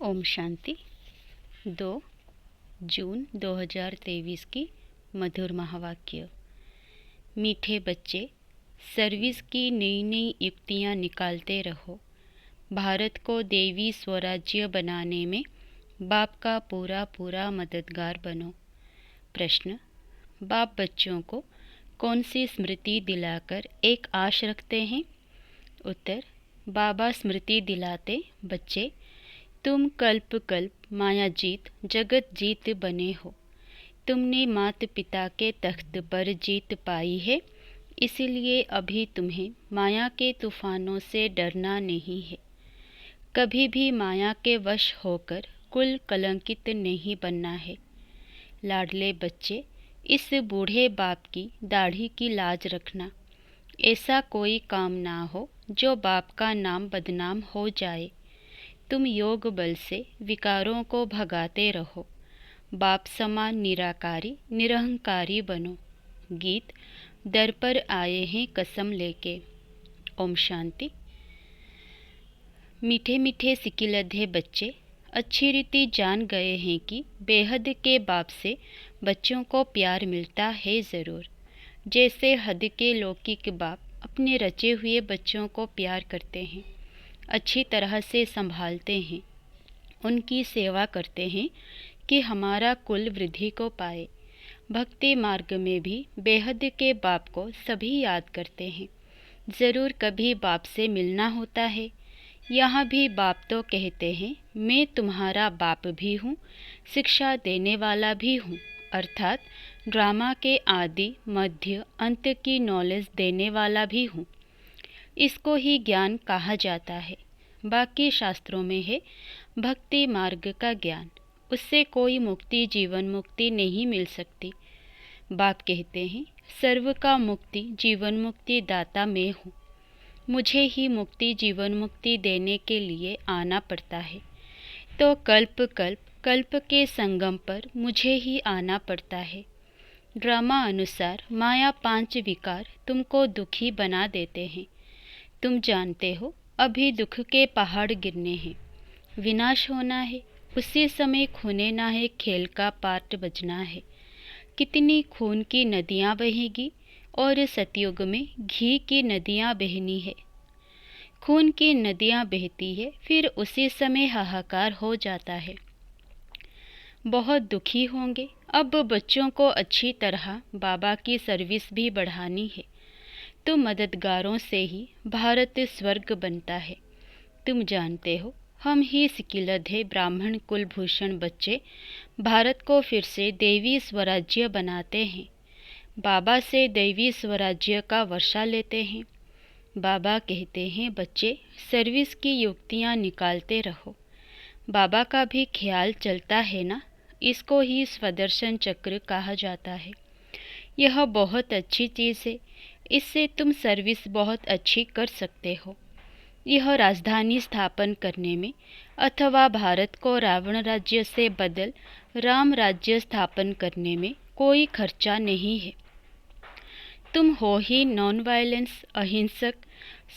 ओम शांति। 2 जून 2023 की मधुर महावाक्य। मीठे बच्चे, सर्विस की नई नई युक्तियाँ निकालते रहो। भारत को देवी स्वराज्य बनाने में बाप का पूरा पूरा मददगार बनो। प्रश्न: बाप बच्चों को कौन सी स्मृति दिलाकर एक आश रखते हैं? उत्तर: बाबा स्मृति दिलाते, बच्चे तुम कल्प कल्प माया जीत जगत जीत बने हो। तुमने माता पिता के तख्त पर जीत पाई है, इसीलिए अभी तुम्हें माया के तूफानों से डरना नहीं है। कभी भी माया के वश होकर कुल कलंकित नहीं बनना है। लाडले बच्चे, इस बूढ़े बाप की दाढ़ी की लाज रखना। ऐसा कोई काम ना हो जो बाप का नाम बदनाम हो जाए। तुम योग बल से विकारों को भगाते रहो। बाप समान निराकारी निरहंकारी बनो। गीत: दर पर आए हैं कसम लेके। ओम शांति। मीठे मीठे सिकिलधे बच्चे अच्छी रीति जान गए हैं कि बेहद के बाप से बच्चों को प्यार मिलता है ज़रूर। जैसे हद के लौकिक बाप अपने रचे हुए बच्चों को प्यार करते हैं, अच्छी तरह से संभालते हैं, उनकी सेवा करते हैं कि हमारा कुल वृद्धि को पाए। भक्ति मार्ग में भी बेहद के बाप को सभी याद करते हैं। ज़रूर कभी बाप से मिलना होता है। यहाँ भी बाप तो कहते हैं, मैं तुम्हारा बाप भी हूँ, शिक्षा देने वाला भी हूँ, अर्थात ड्रामा के आदि मध्य अंत की नॉलेज देने वाला भी हूँ। इसको ही ज्ञान कहा जाता है। बाकी शास्त्रों में है भक्ति मार्ग का ज्ञान, उससे कोई मुक्ति जीवन मुक्ति नहीं मिल सकती। बाप कहते हैं, सर्व का मुक्ति जीवन मुक्ति दाता मैं हूँ। मुझे ही मुक्ति जीवन मुक्ति देने के लिए आना पड़ता है, तो कल्प कल्प कल्प के संगम पर मुझे ही आना पड़ता है। ड्रामा अनुसार माया 5 विकार तुमको दुखी बना देते हैं। तुम जानते हो अभी दुख के पहाड़ गिरने हैं, विनाश होना है, उसी समय खूने ना है खेल का पाठ बजना है। कितनी खून की नदियाँ बहेगी और सतयुग में घी की नदियाँ बहनी है। खून की नदियाँ बहती है, फिर उसी समय हाहाकार हो जाता है, बहुत दुखी होंगे। अब बच्चों को अच्छी तरह बाबा की सर्विस भी बढ़ानी है, तो मददगारों से ही भारत स्वर्ग बनता है। तुम जानते हो हम ही सिकिलधे ब्राह्मण कुलभूषण बच्चे भारत को फिर से देवी स्वराज्य बनाते हैं। बाबा से देवी स्वराज्य का वर्षा लेते हैं। बाबा कहते हैं, बच्चे सर्विस की युक्तियाँ निकालते रहो। बाबा का भी ख्याल चलता है ना, इसको ही स्वदर्शन चक्र कहा जाता है। यह बहुत अच्छी चीज़ है, इससे तुम सर्विस बहुत अच्छी कर सकते हो। यह राजधानी स्थापन करने में अथवा भारत को रावण राज्य से बदल राम राज्य स्थापन करने में कोई खर्चा नहीं है। तुम हो ही नॉन वायलेंस, अहिंसक,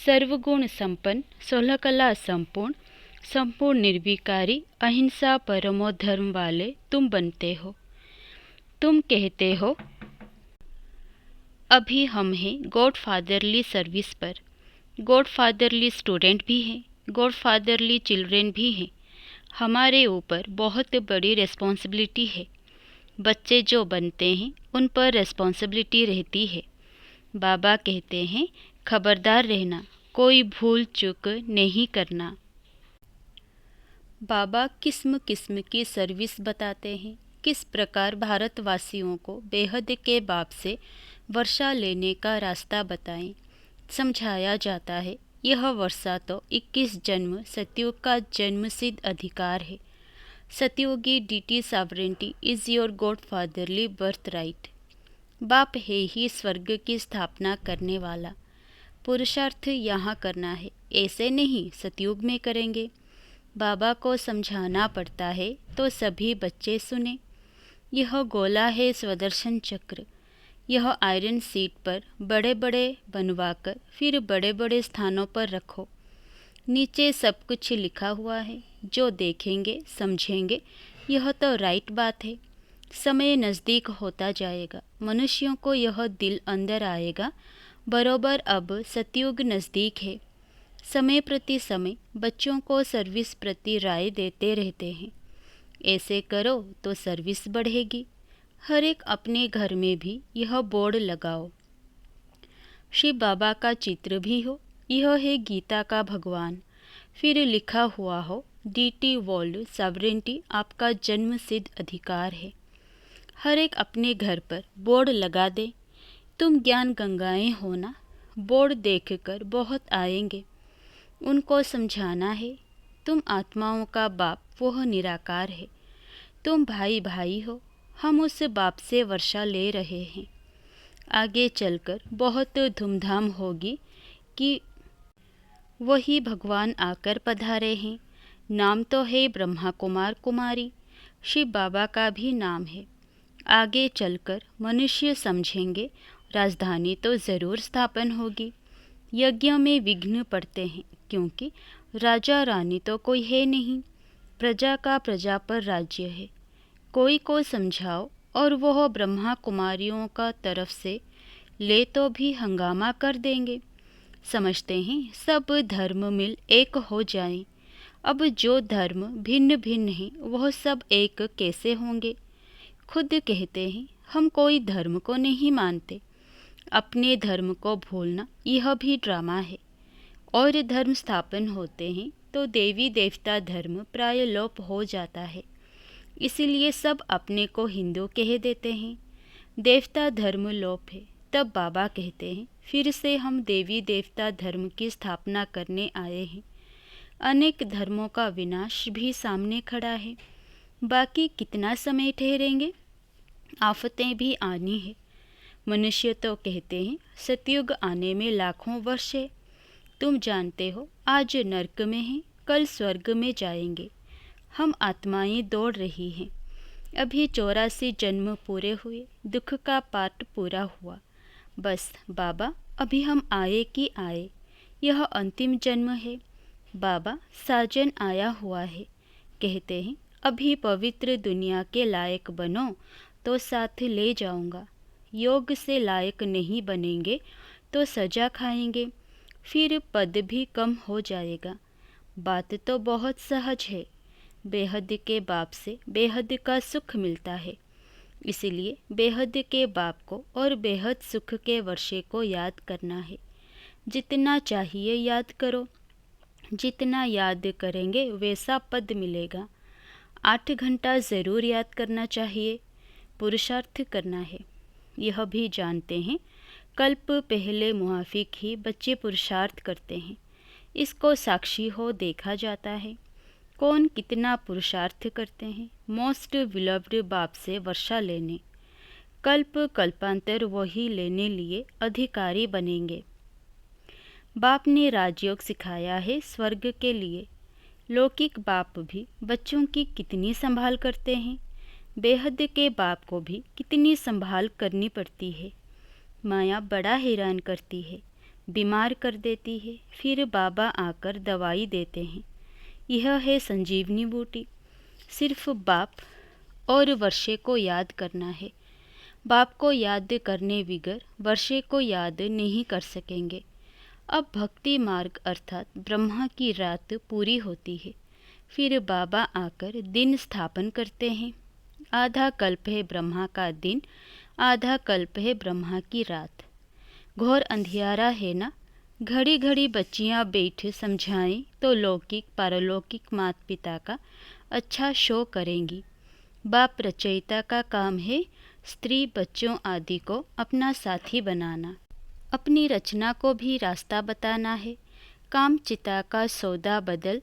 सर्वगुण संपन्न, 16 कला संपूर्ण, संपूर्ण निर्विकारी, अहिंसा परमो धर्म वाले तुम बनते हो। तुम कहते हो अभी हम हैं गॉड फादरली सर्विस पर। गॉड फादरली स्टूडेंट भी हैं, गॉड फादरली चिल्ड्रेन भी हैं। हमारे ऊपर बहुत बड़ी रिस्पॉन्सिबिलिटी है। बच्चे जो बनते हैं उन पर रिस्पॉन्सिबिलिटी रहती है। बाबा कहते हैं, खबरदार रहना, कोई भूल चूक नहीं करना। बाबा किस्म किस्म की सर्विस बताते हैं, किस प्रकार भारतवासियों को बेहद के बाप से वर्षा लेने का रास्ता बताएं। समझाया जाता है, यह वर्षा तो 21 जन्म सतयुग का जन्मसिद्ध अधिकार है। सतयुगी deity sovereignty is your god fatherly birth right. बाप है ही स्वर्ग की स्थापना करने वाला। पुरुषार्थ यहाँ करना है, ऐसे नहीं सतयुग में करेंगे। बाबा को समझाना पड़ता है तो सभी बच्चे सुने। यह गोला है स्वदर्शन चक्र। यह आयरन सीट पर बड़े बड़े बनवाकर फिर बड़े बड़े स्थानों पर रखो। नीचे सब कुछ लिखा हुआ है, जो देखेंगे समझेंगे यह तो राइट बात है। समय नज़दीक होता जाएगा, मनुष्यों को यह दिल अंदर आएगा बरोबर अब सतयुग नज़दीक है। समय प्रति समय बच्चों को सर्विस प्रति राय देते रहते हैं, ऐसे करो तो सर्विस बढ़ेगी। हर एक अपने घर में भी यह बोर्ड लगाओ। शिव बाबा का चित्र भी हो, यह है गीता का भगवान, फिर लिखा हुआ हो डीटी वर्ल्ड सॉवरेंटी आपका जन्म सिद्ध अधिकार है। हर एक अपने घर पर बोर्ड लगा दे। तुम ज्ञान गंगाएं हो ना, बोर्ड देखकर बहुत आएंगे। उनको समझाना है तुम आत्माओं का बाप वह निराकार है। तुम भाई भाई हो, हम उस बाप से वर्षा ले रहे हैं। आगे चलकर बहुत धूमधाम होगी कि वही भगवान आकर पधारे हैं। नाम तो है ब्रह्मा कुमार कुमारी, शिव बाबा का भी नाम है। आगे चलकर मनुष्य समझेंगे राजधानी तो ज़रूर स्थापन होगी। यज्ञ में विघ्न पड़ते हैं क्योंकि राजा रानी तो कोई है नहीं, प्रजा का प्रजा पर राज्य है। कोई को समझाओ और वह ब्रह्मा कुमारियों का तरफ से ले तो भी हंगामा कर देंगे। समझते हैं सब धर्म मिल एक हो जाएं। अब जो धर्म भिन्न भिन्न हैं वह सब एक कैसे होंगे। खुद कहते हैं हम कोई धर्म को नहीं मानते। अपने धर्म को भूलना यह भी ड्रामा है। और धर्म स्थापन होते हैं तो देवी देवता धर्म प्राय लोप हो जाता है। इसीलिए सब अपने को हिंदू कह देते हैं। देवता धर्म लोप है, तब बाबा कहते हैं फिर से हम देवी देवता धर्म की स्थापना करने आए हैं। अनेक धर्मों का विनाश भी सामने खड़ा है। बाकी कितना समय ठहरेंगे, आफतें भी आनी है। मनुष्य तो कहते हैं सतयुग आने में लाखों वर्ष है। तुम जानते हो आज नरक में हैं, कल स्वर्ग में जाएंगे। हम आत्माएं दौड़ रही हैं। अभी 84 जन्म पूरे हुए, दुख का पाठ पूरा हुआ। बस बाबा अभी हम आए कि आए, यह अंतिम जन्म है। बाबा साजन आया हुआ है, कहते हैं अभी पवित्र दुनिया के लायक बनो तो साथ ले जाऊंगा। योग से लायक नहीं बनेंगे तो सजा खाएंगे, फिर पद भी कम हो जाएगा। बात तो बहुत सहज है। बेहद के बाप से बेहद का सुख मिलता है, इसलिए बेहद के बाप को और बेहद सुख के वर्षे को याद करना है। जितना चाहिए याद करो, जितना याद करेंगे वैसा पद मिलेगा। 8 घंटा ज़रूर याद करना चाहिए, पुरुषार्थ करना है। यह भी जानते हैं कल्प पहले मुआफिक ही बच्चे पुरुषार्थ करते हैं। इसको साक्षी हो देखा जाता है कौन कितना पुरुषार्थ करते हैं। मोस्ट विलव्ड बाप से वर्षा लेने, कल्प कल्पांतर वही लेने लिए अधिकारी बनेंगे। बाप ने राजयोग सिखाया है स्वर्ग के लिए। लौकिक बाप भी बच्चों की कितनी संभाल करते हैं, बेहद के बाप को भी कितनी संभाल करनी पड़ती है। माया बड़ा हैरान करती है, बीमार कर देती है, फिर बाबा आकर दवाई देते हैं। यह है संजीवनी बूटी। सिर्फ बाप और वर्षे को याद करना है। बाप को याद करने बिगर वर्षे को याद नहीं कर सकेंगे। अब भक्ति मार्ग अर्थात ब्रह्मा की रात पूरी होती है, फिर बाबा आकर दिन स्थापन करते हैं। आधा कल्प है ब्रह्मा का दिन, आधा कल्प है ब्रह्मा की रात। घोर अंधियारा है ना। घड़ी घड़ी बच्चियां बैठ समझाएं तो लौकिक पारलौकिक माता पिता का अच्छा शो करेंगी। बाप रचयिता का काम है स्त्री बच्चों आदि को अपना साथी बनाना, अपनी रचना को भी रास्ता बताना है। काम चिता का सौदा बदल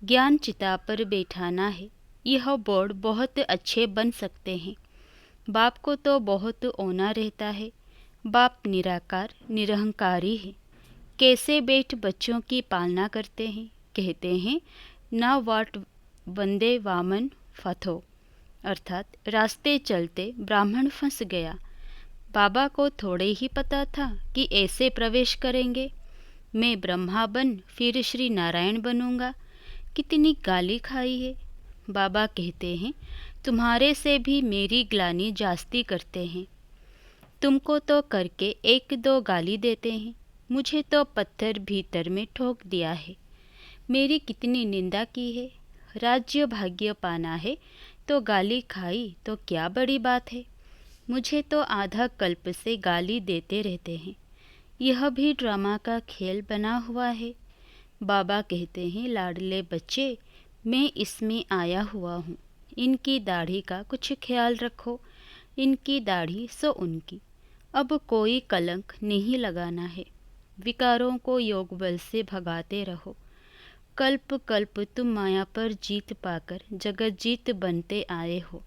ज्ञान चिता पर बैठाना है। यह बोर्ड बहुत अच्छे बन सकते हैं। बाप को तो बहुत ओना रहता है। बाप निराकार निरहंकारी है। कैसे बैठ बच्चों की पालना करते हैं। कहते हैं ना वाट वंदे वामन फथो, अर्थात रास्ते चलते ब्राह्मण फंस गया। बाबा को थोड़े ही पता था कि ऐसे प्रवेश करेंगे। मैं ब्रह्मा बन फिर श्री नारायण बनूंगा। कितनी गाली खाई है। बाबा कहते हैं तुम्हारे से भी मेरी ग्लानि जास्ती करते हैं। तुमको तो करके एक दो गाली देते हैं, मुझे तो पत्थर भीतर में ठोक दिया है। मेरी कितनी निंदा की है। राज्य भाग्य पाना है तो गाली खाई तो क्या बड़ी बात है। मुझे तो आधा कल्प से गाली देते रहते हैं। यह भी ड्रामा का खेल बना हुआ है। बाबा कहते हैं लाडले बच्चे, मैं इसमें आया हुआ हूँ। इनकी दाढ़ी का कुछ ख्याल रखो। इनकी दाढ़ी सो उनकी। अब कोई कलंक नहीं लगाना है। विकारों को योग बल से भगाते रहो। कल्प कल्प तुम माया पर जीत पाकर जगत जीत बनते आए हो।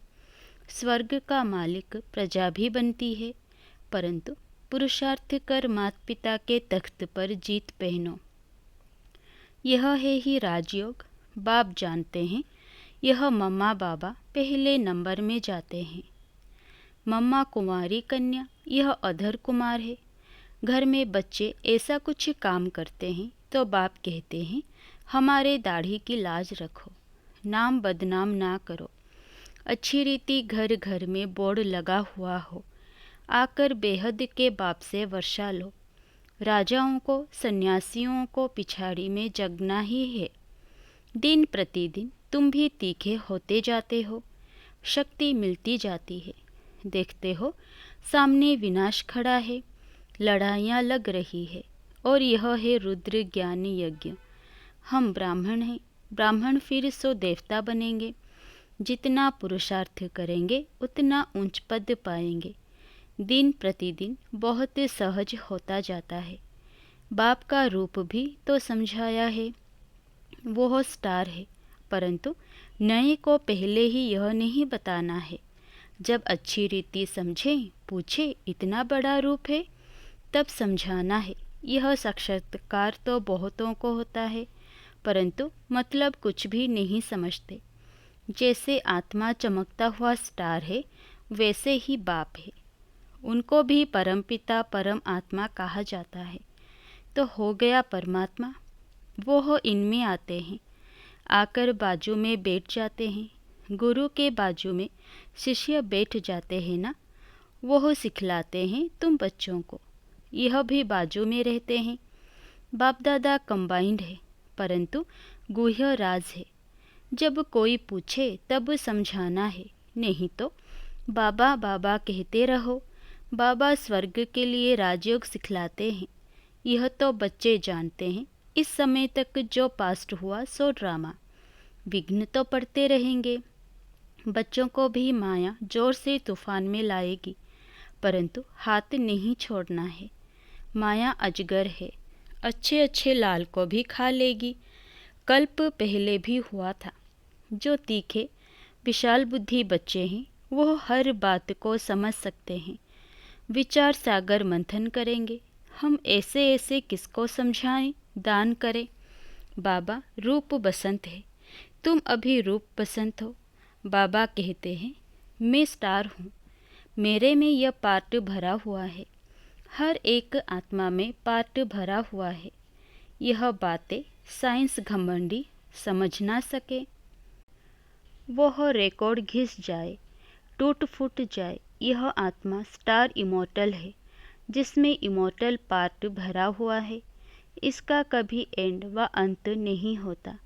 स्वर्ग का मालिक प्रजा भी बनती है, परंतु पुरुषार्थ कर माता पिता के तख्त पर जीत पहनो। यह है ही राजयोग। बाप जानते हैं यह मम्मा बाबा पहले नंबर में जाते हैं। मम्मा कुंवारी कन्या, यह अधर कुमार है। घर में बच्चे ऐसा कुछ काम करते हैं तो बाप कहते हैं हमारे दाढ़ी की लाज रखो, नाम बदनाम ना करो। अच्छी रीति घर घर में बोर्ड लगा हुआ हो, आकर बेहद के बाप से वर्षा लो। राजाओं को सन्यासियों को पिछाड़ी में जगना ही है। दिन प्रतिदिन तुम भी तीखे होते जाते हो, शक्ति मिलती जाती है। देखते हो सामने विनाश खड़ा है, लड़ाइयाँ लग रही है, और यह है रुद्र ज्ञान यज्ञ। हम ब्राह्मण हैं, ब्राह्मण फिर सो देवता बनेंगे। जितना पुरुषार्थ करेंगे उतना ऊंच पद पाएंगे। दिन प्रतिदिन बहुत सहज होता जाता है। बाप का रूप भी तो समझाया है। वो स्टार है, परंतु नए को पहले ही यह नहीं बताना है। जब अच्छी रीति समझें, पूछे इतना बड़ा रूप है, तब समझाना है। यह साक्षात्कार तो बहुतों को होता है, परंतु मतलब कुछ भी नहीं समझते। जैसे आत्मा चमकता हुआ स्टार है, वैसे ही बाप है। उनको भी परमपिता परम आत्मा कहा जाता है। तो हो गया परमात्मा, वो हो इनमें आते हैं, आकर बाजू में बैठ जाते हैं। गुरु के बाजू में शिष्य बैठ जाते हैं ना, वो सिखलाते हैं तुम बच्चों को। यह भी बाजू में रहते हैं। बाप दादा कंबाइंड है, परंतु गुह्य राज है। जब कोई पूछे तब समझाना है, नहीं तो बाबा बाबा कहते रहो। बाबा स्वर्ग के लिए राजयोग सिखलाते हैं। यह तो बच्चे जानते हैं। इस समय तक जो पास्ट हुआ सो ड्रामा। विघ्न तो पड़ते रहेंगे। बच्चों को भी माया जोर से तूफान में लाएगी, परंतु हाथ नहीं छोड़ना है। माया अजगर है, अच्छे अच्छे लाल को भी खा लेगी। कल्प पहले भी हुआ था। जो तीखे विशाल बुद्धि बच्चे हैं वो हर बात को समझ सकते हैं। विचार सागर मंथन करेंगे। हम ऐसे ऐसे किसको समझाएं, दान करें। बाबा रूप बसंत है, तुम अभी रूप बसंत हो। बाबा कहते हैं मैं स्टार हूँ, मेरे में यह पार्ट भरा हुआ है। हर एक आत्मा में पार्ट भरा हुआ है। यह बातें साइंस घमंडी समझ ना सके। वह रिकॉर्ड घिस जाए, टूट फूट जाए। यह आत्मा स्टार इमोर्टल है, जिसमें इमोर्टल पार्ट भरा हुआ है। इसका कभी एंड व अंत नहीं होता।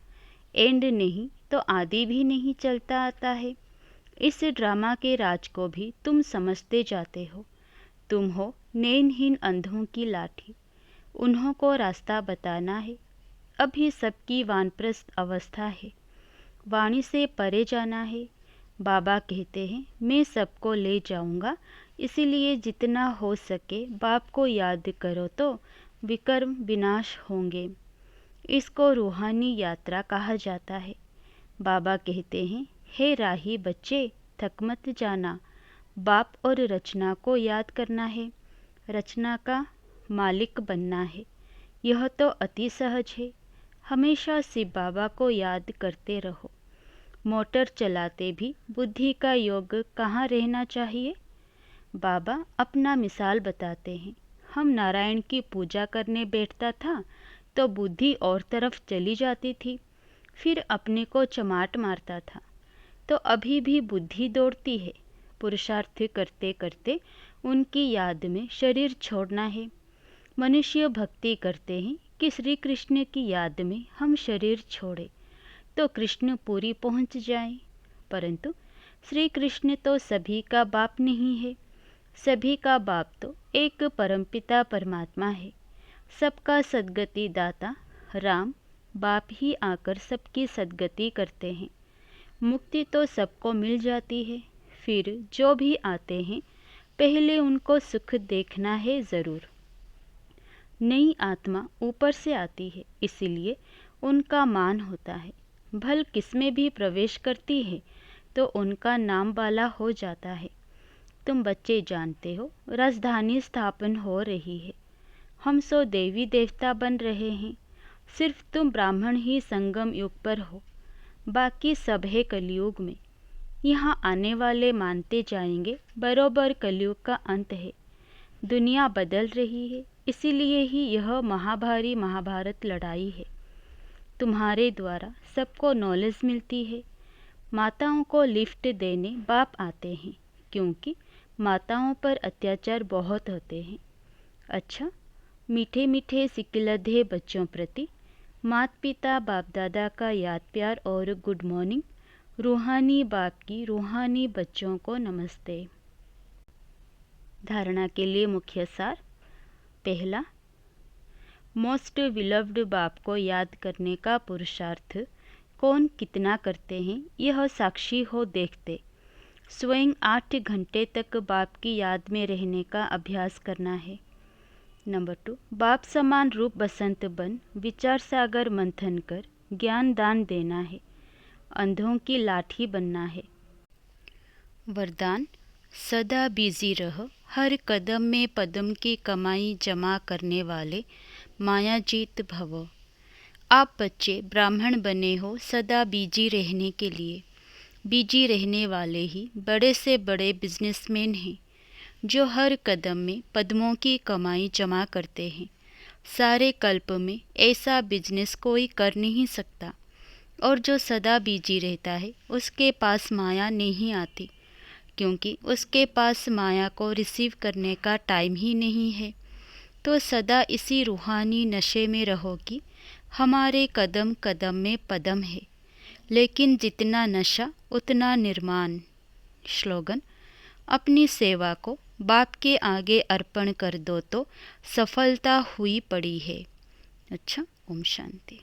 एंड नहीं तो आदि भी नहीं चलता आता है। इस ड्रामा के राज को भी तुम समझते जाते हो। तुम हो नैनहीन अंधों की लाठी, उन्हों को रास्ता बताना है। अभी सबकी वानप्रस्थ अवस्था है, वाणी से परे जाना है। बाबा कहते हैं मैं सबको ले जाऊंगा, इसीलिए जितना हो सके बाप को याद करो तो विकर्म विनाश होंगे। इसको रूहानी यात्रा कहा जाता है। बाबा कहते हैं हे राही बच्चे, थक मत जाना। बाप और रचना को याद करना है, रचना का मालिक बनना है। यह तो अति सहज है। हमेशा शिव बाबा को याद करते रहो। मोटर चलाते भी बुद्धि का योग कहाँ रहना चाहिए। बाबा अपना मिसाल बताते हैं। हम नारायण की पूजा करने बैठता था तो बुद्धि और तरफ चली जाती थी, फिर अपने को चमाट मारता था। तो अभी भी बुद्धि दौड़ती है। पुरुषार्थ करते करते उनकी याद में शरीर छोड़ना है। मनुष्य भक्ति करते हैं कि श्री कृष्ण की याद में हम शरीर छोड़े तो कृष्ण पूरी पहुंच जाएं। परंतु श्री कृष्ण तो सभी का बाप नहीं है। सभी का बाप तो एक परमपिता परमात्मा है। सबका सद्गति दाता राम बाप ही आकर सबकी सद्गति करते हैं। मुक्ति तो सबको मिल जाती है। फिर जो भी आते हैं पहले उनको सुख देखना है ज़रूर। नई आत्मा ऊपर से आती है, इसीलिए उनका मान होता है। भल किसमें भी प्रवेश करती है तो उनका नाम वाला हो जाता है। तुम बच्चे जानते हो राजधानी स्थापन हो रही है। हम सो देवी देवता बन रहे हैं। सिर्फ तुम ब्राह्मण ही संगम युग पर हो, बाकी सब है कलयुग में। यहाँ आने वाले मानते जाएंगे बरोबर कलयुग का अंत है। दुनिया बदल रही है, इसीलिए ही यह महाभारी महाभारत लड़ाई है। तुम्हारे द्वारा सबको नॉलेज मिलती है। माताओं को लिफ्ट देने बाप आते हैं, क्योंकि माताओं पर अत्याचार बहुत होते हैं। अच्छा, मीठे मीठे सिकिलधे बच्चों प्रति माता पिता बाप दादा का याद प्यार और गुड मॉर्निंग। रूहानी बाप की रूहानी बच्चों को नमस्ते। धारणा के लिए मुख्य सार। पहला, मोस्ट विलव्ड बाप को याद करने का पुरुषार्थ कौन कितना करते हैं यह साक्षी हो देखते। स्वयं 8 घंटे तक बाप की याद में रहने का अभ्यास करना है। नंबर 2, बाप समान रूप बसंत बन विचार सागर मंथन कर ज्ञान दान देना है। अंधों की लाठी बनना है। वरदान, सदा बिजी रह, हर कदम में पदम की कमाई जमा करने वाले माया जीत भव। आप बच्चे ब्राह्मण बने हो सदा बिजी रहने के लिए। बिजी रहने वाले ही बड़े से बड़े बिजनेसमैन हैं, जो हर कदम में पद्मों की कमाई जमा करते हैं। सारे कल्प में ऐसा बिजनेस कोई कर नहीं सकता, और जो सदा बिजी रहता है उसके पास माया नहीं आती, क्योंकि उसके पास माया को रिसीव करने का टाइम ही नहीं है। तो सदा इसी रूहानी नशे में रहो कि हमारे कदम कदम में पदम है, लेकिन जितना नशा उतना निर्माण। स्लोगन, अपनी सेवा को बाप के आगे अर्पण कर दो तो सफलता हुई पड़ी है। अच्छा, ओम शांति।